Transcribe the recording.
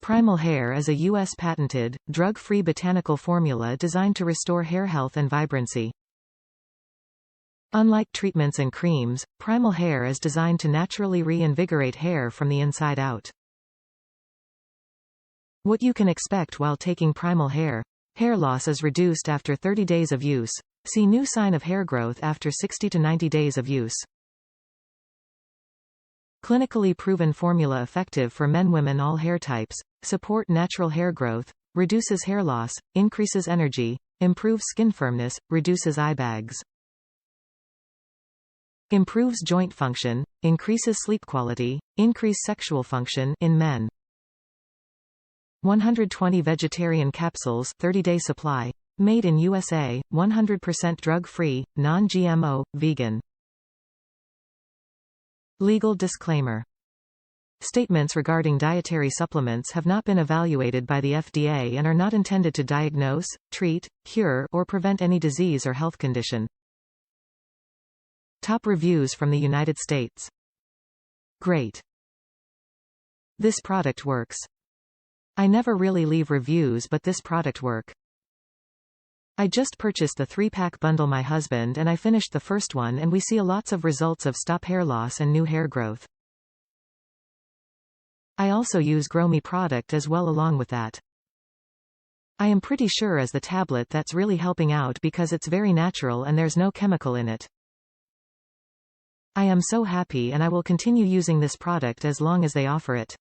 PRIMAL HAIR is a U.S. patented, drug-free botanical formula designed to restore hair health and vibrancy. Unlike treatments and creams, PRIMAL HAIR is designed to naturally reinvigorate hair from the inside out. What you can expect while taking PRIMAL HAIR. Hair loss is reduced after 30 days of use. See new sign of hair growth after 60 to 90 days of use. Clinically proven formula effective for men, women, all hair types. Support natural hair growth, reduces hair loss, increases energy, improves skin firmness, reduces eye bags. Improves joint function, increases sleep quality, increase sexual function in men. 120 vegetarian capsules, 30-day supply. Made in USA, 100% drug-free, non-GMO, vegan. Legal disclaimer. Statements regarding dietary supplements have not been evaluated by the FDA and are not intended to diagnose, treat, cure, or prevent any disease or health condition. Top reviews from the United States. Great. This product works. I never really leave reviews, but this product work. I just purchased the 3-pack bundle my husband and I finished the first one and we see lots of results of stop hair loss and new hair growth. I also use Grow Me product as well along with that. I am pretty sure as the tablet that's really helping out because it's very natural and there's no chemical in it. I am so happy and I will continue using this product as long as they offer it.